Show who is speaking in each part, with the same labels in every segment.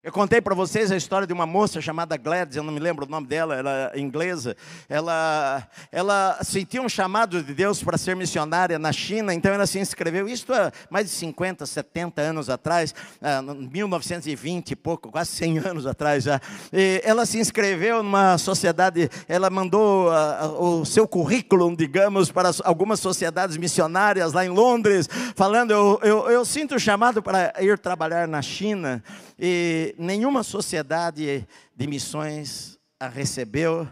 Speaker 1: Eu contei para vocês a história de uma moça chamada Gladys, eu não me lembro o nome dela, ela é inglesa. Ela sentiu um chamado de Deus para ser missionária na China, então ela se inscreveu, isto há mais de 50, 70 anos atrás, 1920 e pouco, quase 100 anos atrás já. E ela se inscreveu numa sociedade, ela mandou o seu currículo, digamos, para algumas sociedades missionárias lá em Londres, falando, eu sinto o chamado para ir trabalhar na China. E nenhuma sociedade de missões a recebeu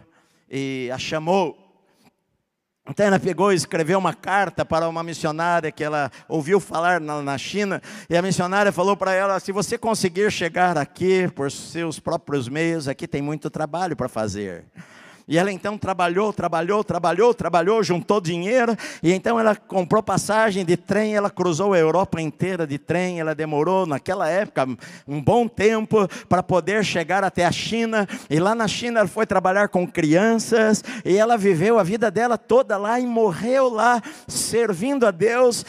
Speaker 1: e a chamou. Então ela pegou e escreveu uma carta para uma missionária que ela ouviu falar na China. E a missionária falou para ela, se você conseguir chegar aqui por seus próprios meios, aqui tem muito trabalho para fazer. E ela então trabalhou, juntou dinheiro, e então ela comprou passagem de trem, ela cruzou a Europa inteira de trem, ela demorou naquela época um bom tempo para poder chegar até a China, e lá na China ela foi trabalhar com crianças, e ela viveu a vida dela toda lá e morreu lá, servindo a Deus,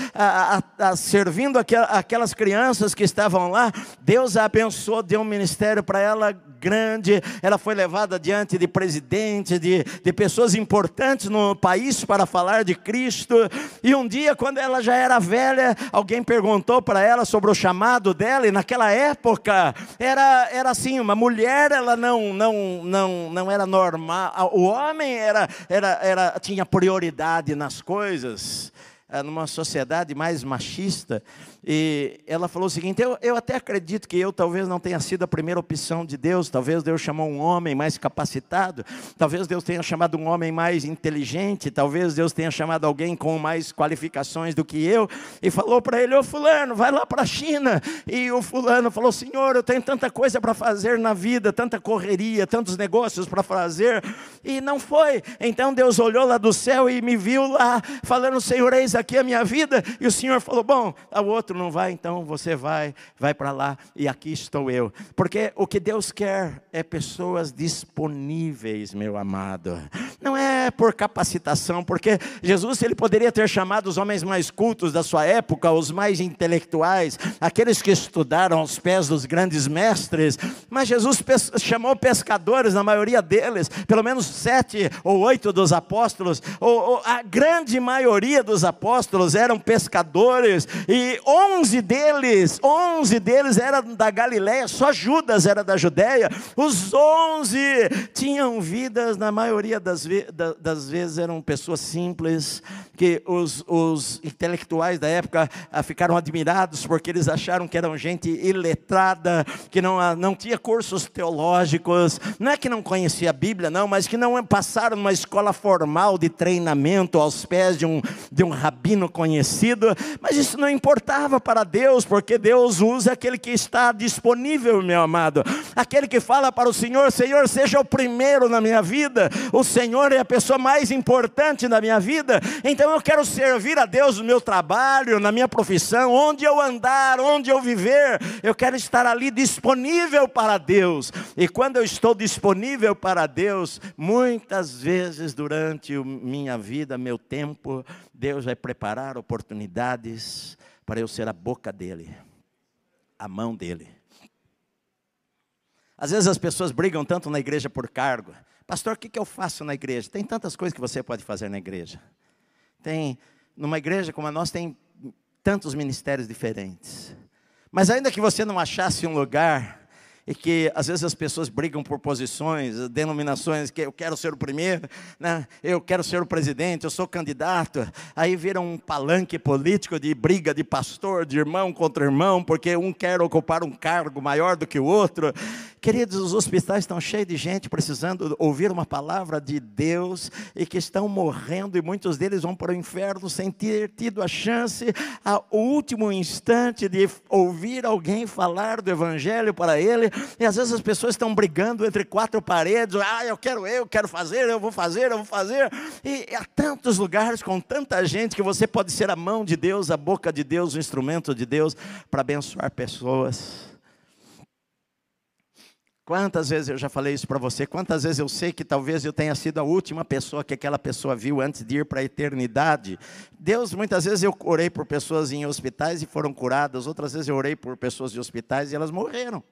Speaker 1: servindo aquelas crianças que estavam lá. Deus a abençoou, deu um ministério para ela grande, ela foi levada diante de presidentes, de pessoas importantes no país para falar de Cristo. E um dia, quando ela já era velha, alguém perguntou para ela sobre o chamado dela, e naquela época era assim, uma mulher, ela não era normal, o homem tinha prioridade nas coisas, numa sociedade mais machista. E ela falou o seguinte, eu até acredito que eu talvez não tenha sido a primeira opção de Deus, talvez Deus chamou um homem mais capacitado, talvez Deus tenha chamado um homem mais inteligente, talvez Deus tenha chamado alguém com mais qualificações do que eu, e falou para ele, ô fulano, vai lá para a China. E o fulano falou, Senhor, eu tenho tanta coisa para fazer na vida, tanta correria, tantos negócios para fazer, e não foi. Então Deus olhou lá do céu e me viu lá, falando, Senhor, eis aqui a minha vida. E o Senhor falou, bom, o outro não vai, então você vai para lá, e aqui estou eu. Porque o que Deus quer é pessoas disponíveis, meu amado. Não é por capacitação, porque Jesus, ele poderia ter chamado os homens mais cultos da sua época, os mais intelectuais, aqueles que estudaram aos pés dos grandes mestres, mas Jesus chamou pescadores, na maioria deles, pelo menos 7 ou 8 dos apóstolos, a grande maioria dos apóstolos eram pescadores, e 11 deles eram da Galileia, só Judas era da Judéia. Os 11 tinham vidas, na maioria das vezes eram pessoas simples, que os intelectuais da época ficaram admirados, porque eles acharam que eram gente iletrada, que não tinha cursos teológicos, não é que não conhecia a Bíblia não, mas que não passaram numa escola formal de treinamento aos pés de um rabino conhecido. Mas isso não importava para Deus, porque Deus usa aquele que está disponível, meu amado, aquele que fala para o Senhor, Senhor, seja o primeiro na minha vida, o Senhor é a pessoa mais importante na minha vida, então eu quero servir a Deus no meu trabalho, na minha profissão, onde eu andar, onde eu viver, eu quero estar ali disponível para Deus. E quando eu estou disponível para Deus, muitas vezes durante minha vida, meu tempo, Deus vai preparar oportunidades para eu ser a boca dele, a mão dele. Às vezes as pessoas brigam tanto na igreja por cargo. Pastor, o que eu faço na igreja? Tem tantas coisas que você pode fazer na igreja. Numa igreja como a nossa, tem tantos ministérios diferentes. Mas ainda que você não achasse um lugar, e que às vezes as pessoas brigam por posições, denominações, que eu quero ser o primeiro, né? Eu quero ser o presidente, eu sou candidato, aí vira um palanque político de briga de pastor, de irmão contra irmão, porque um quer ocupar um cargo maior do que o outro. Queridos, os hospitais estão cheios de gente precisando ouvir uma palavra de Deus, e que estão morrendo, e muitos deles vão para o inferno sem ter tido a chance, ao último instante, de ouvir alguém falar do evangelho para ele. E às vezes as pessoas estão brigando entre 4 paredes, eu quero fazer, eu vou fazer. E há tantos lugares com tanta gente que você pode ser a mão de Deus, a boca de Deus, o instrumento de Deus para abençoar pessoas. Quantas vezes eu já falei isso para você, quantas vezes eu sei que talvez eu tenha sido a última pessoa que aquela pessoa viu antes de ir para a eternidade. Deus, muitas vezes eu orei por pessoas em hospitais e foram curadas, outras vezes eu orei por pessoas em hospitais e elas morreram.